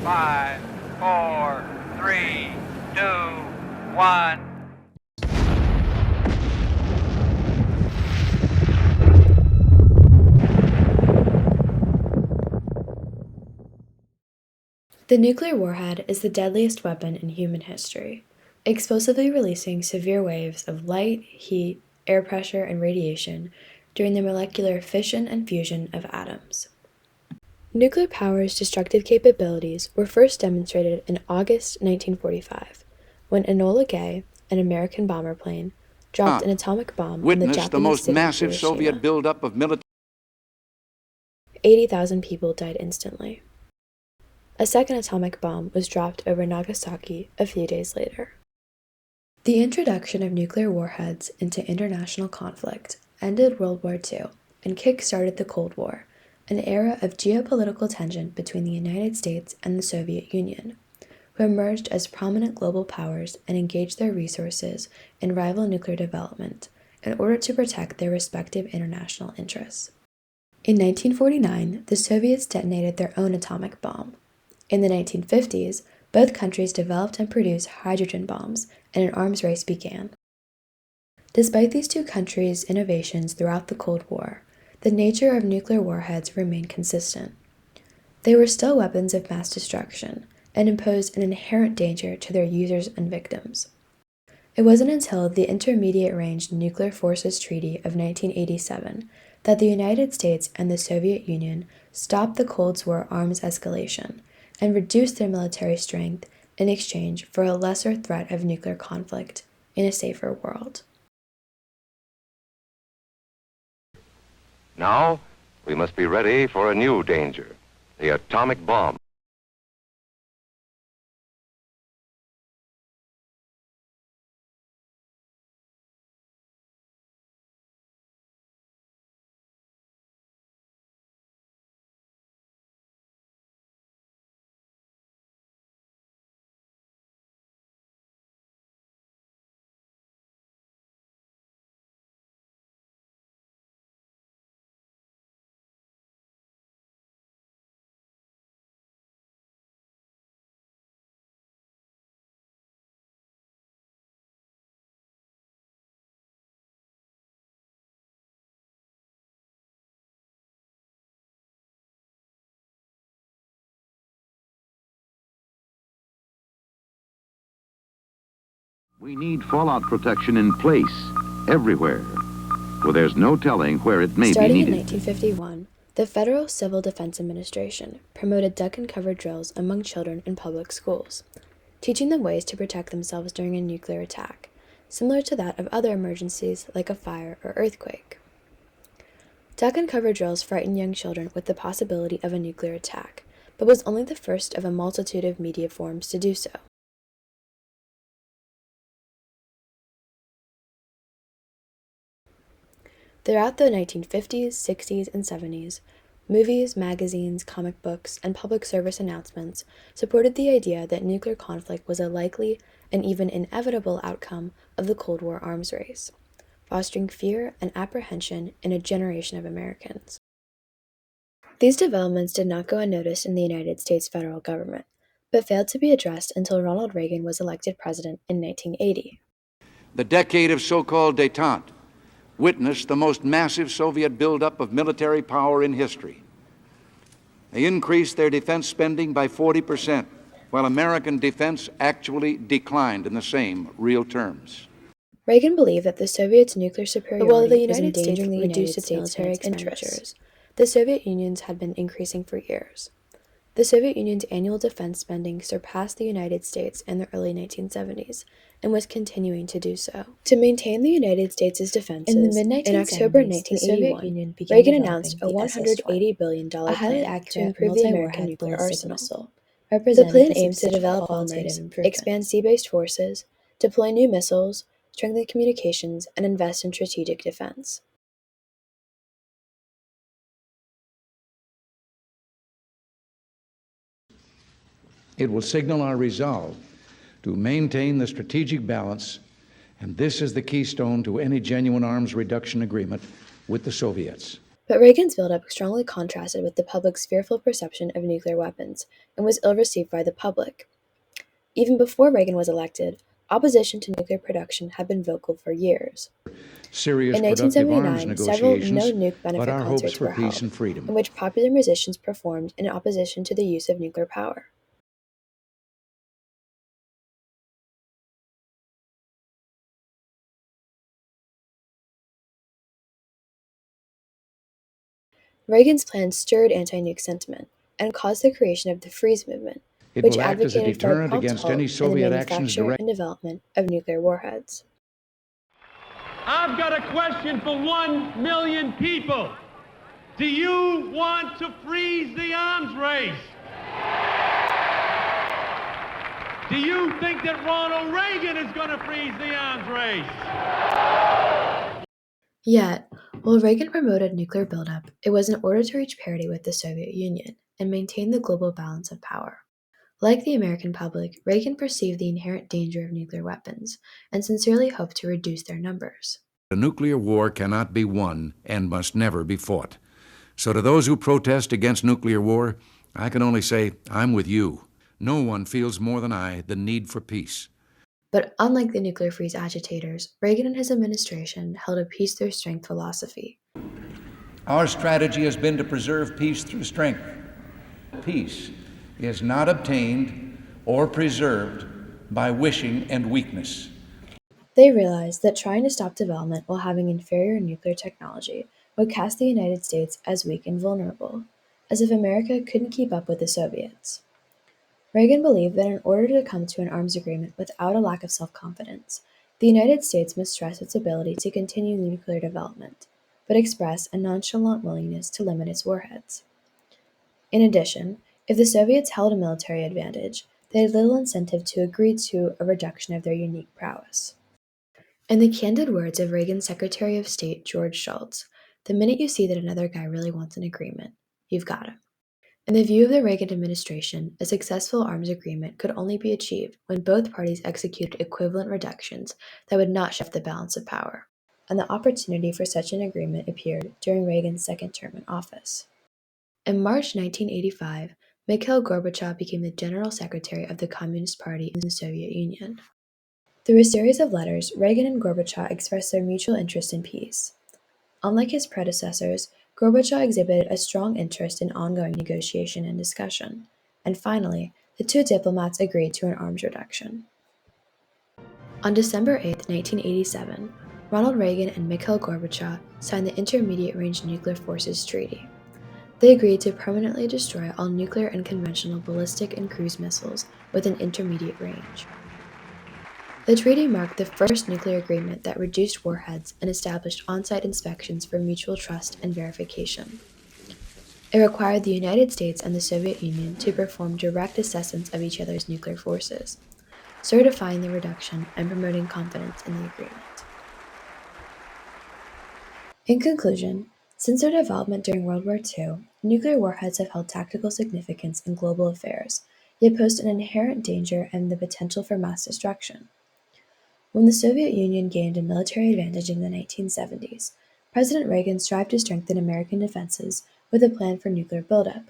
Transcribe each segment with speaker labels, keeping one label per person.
Speaker 1: 5, 4, 3, 2, 1.
Speaker 2: The nuclear warhead is the deadliest weapon in human history, explosively releasing severe waves of light, heat, air pressure, and radiation during the molecular fission and fusion of atoms. Nuclear power's destructive capabilities were first demonstrated in August 1945, when Enola Gay, an American bomber plane, dropped an atomic bomb on the Japanese
Speaker 3: the most
Speaker 2: city
Speaker 3: massive
Speaker 2: Hiroshima.
Speaker 3: Soviet buildup of military.
Speaker 2: 80,000 people died instantly. A second atomic bomb was dropped over Nagasaki a few days later. The introduction of nuclear warheads into international conflict ended World War II and kick-started the Cold War, an era of geopolitical tension between the United States and the Soviet Union, who emerged as prominent global powers and engaged their resources in rival nuclear development in order to protect their respective international interests. In 1949, the Soviets detonated their own atomic bomb. In the 1950s, both countries developed and produced hydrogen bombs, and an arms race began. Despite these two countries' innovations throughout the Cold War, the nature of nuclear warheads remained consistent. They were still weapons of mass destruction and imposed an inherent danger to their users and victims. It wasn't until the Intermediate Range Nuclear Forces Treaty of 1987 that the United States and the Soviet Union stopped the Cold War arms escalation and reduced their military strength in exchange for a lesser threat of nuclear conflict in a safer world.
Speaker 4: Now, we must be ready for a new danger, the atomic bomb.
Speaker 5: We need fallout protection in place, everywhere, for there's no telling where it may be
Speaker 2: Starting
Speaker 5: needed.
Speaker 2: in 1951, the Federal Civil Defense Administration promoted duck and cover drills among children in public schools, teaching them ways to protect themselves during a nuclear attack, similar to that of other emergencies like a fire or earthquake. Duck and cover drills frightened young children with the possibility of a nuclear attack, but was only the first of a multitude of media forms to do so. Throughout the 1950s, 60s, and 70s, movies, magazines, comic books, and public service announcements supported the idea that nuclear conflict was a likely and even inevitable outcome of the Cold War arms race, fostering fear and apprehension in a generation of Americans. These developments did not go unnoticed in the United States federal government, but failed to be addressed until Ronald Reagan was elected president in 1980.
Speaker 3: The decade of so-called détente witnessed the most massive Soviet buildup of military power in history. They increased their defense spending by 40%, while American defense actually declined in the same real terms.
Speaker 2: Reagan believed that the Soviets' nuclear superiority was endangering the United States' military expenditures. The Soviet Union's had been increasing for years. The Soviet Union's annual defense spending surpassed the United States in the early 1970s and was continuing to do so. To maintain the United States' defenses, in October 1981, Reagan announced a $180 billion plan to improve the American nuclear arsenal. The plan aimed to develop bombers, expand sea-based forces, deploy new missiles, strengthen communications, and invest in strategic defense.
Speaker 6: It will signal our resolve to maintain the strategic balance, and this is the keystone to any genuine arms reduction agreement with the Soviets.
Speaker 2: But Reagan's buildup strongly contrasted with the public's fearful perception of nuclear weapons and was ill received by the public. Even before Reagan was elected, opposition to nuclear production had been vocal for years.
Speaker 6: Serious
Speaker 2: In
Speaker 6: productive arms
Speaker 2: 1979, several
Speaker 6: negotiations,
Speaker 2: no-nuke
Speaker 6: but
Speaker 2: benefit
Speaker 6: our hopes
Speaker 2: concerts
Speaker 6: for
Speaker 2: were
Speaker 6: peace
Speaker 2: held,
Speaker 6: and freedom.
Speaker 2: in which popular musicians performed in opposition to the use of nuclear power. Reagan's plan stirred anti-nuke sentiment and caused the creation of the Freeze movement,
Speaker 6: It
Speaker 2: which
Speaker 6: will act as a
Speaker 2: advocated for a
Speaker 6: deterrent
Speaker 2: prompt
Speaker 6: against
Speaker 2: halt
Speaker 6: any
Speaker 2: in the
Speaker 6: Soviet actions
Speaker 2: manufacture
Speaker 6: directed.
Speaker 2: and development of nuclear warheads.
Speaker 7: I've got a question for 1 million people. Do you want to freeze the arms race? Do you think that Ronald Reagan is going to freeze the arms race?
Speaker 2: Yet, while Reagan promoted nuclear buildup, it was in order to reach parity with the Soviet Union and maintain the global balance of power. Like the American public, Reagan perceived the inherent danger of nuclear weapons and sincerely hoped to reduce their numbers.
Speaker 3: A nuclear war cannot be won and must never be fought. So to those who protest against nuclear war, I can only say, I'm with you. No one feels more than I the need for peace.
Speaker 2: But unlike the nuclear freeze agitators, Reagan and his administration held a peace through strength philosophy.
Speaker 3: Our strategy has been to preserve peace through strength. Peace is not obtained or preserved by wishing and weakness.
Speaker 2: They realized that trying to stop development while having inferior nuclear technology would cast the United States as weak and vulnerable, as if America couldn't keep up with the Soviets. Reagan believed that in order to come to an arms agreement without a lack of self-confidence, the United States must stress its ability to continue nuclear development, but express a nonchalant willingness to limit its warheads. In addition, if the Soviets held a military advantage, they had little incentive to agree to a reduction of their unique prowess. In the candid words of Reagan's Secretary of State George Shultz, the minute you see that another guy really wants an agreement, you've got him. In the view of the Reagan administration, a successful arms agreement could only be achieved when both parties executed equivalent reductions that would not shift the balance of power, and the opportunity for such an agreement appeared during Reagan's second term in office. In March 1985, Mikhail Gorbachev became the General Secretary of the Communist Party in the Soviet Union. Through a series of letters, Reagan and Gorbachev expressed their mutual interest in peace. Unlike his predecessors, Gorbachev exhibited a strong interest in ongoing negotiation and discussion, and finally, the two diplomats agreed to an arms reduction. On December 8, 1987, Ronald Reagan and Mikhail Gorbachev signed the Intermediate Range Nuclear Forces Treaty. They agreed to permanently destroy all nuclear and conventional ballistic and cruise missiles with an intermediate range. The treaty marked the first nuclear agreement that reduced warheads and established on-site inspections for mutual trust and verification. It required the United States and the Soviet Union to perform direct assessments of each other's nuclear forces, certifying the reduction and promoting confidence in the agreement. In conclusion, since their development during World War II, nuclear warheads have held tactical significance in global affairs, yet posed an inherent danger and the potential for mass destruction. When the Soviet Union gained a military advantage in the 1970s, President Reagan strived to strengthen American defenses with a plan for nuclear buildup.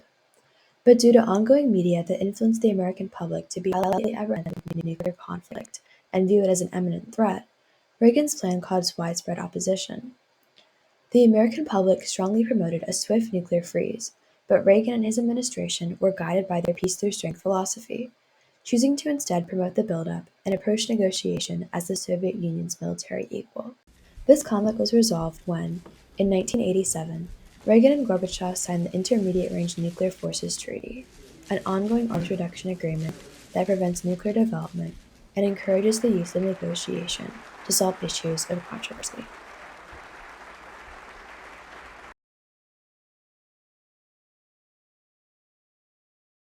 Speaker 2: But due to ongoing media that influenced the American public to be highly apprehensive of nuclear conflict and view it as an imminent threat, Reagan's plan caused widespread opposition. The American public strongly promoted a swift nuclear freeze, but Reagan and his administration were guided by their peace through strength philosophy, choosing to instead promote the buildup and approach negotiation as the Soviet Union's military equal. This conflict was resolved when, in 1987, Reagan and Gorbachev signed the Intermediate Range Nuclear Forces Treaty, an ongoing arms reduction agreement that prevents nuclear development and encourages the use of negotiation to solve issues of controversy.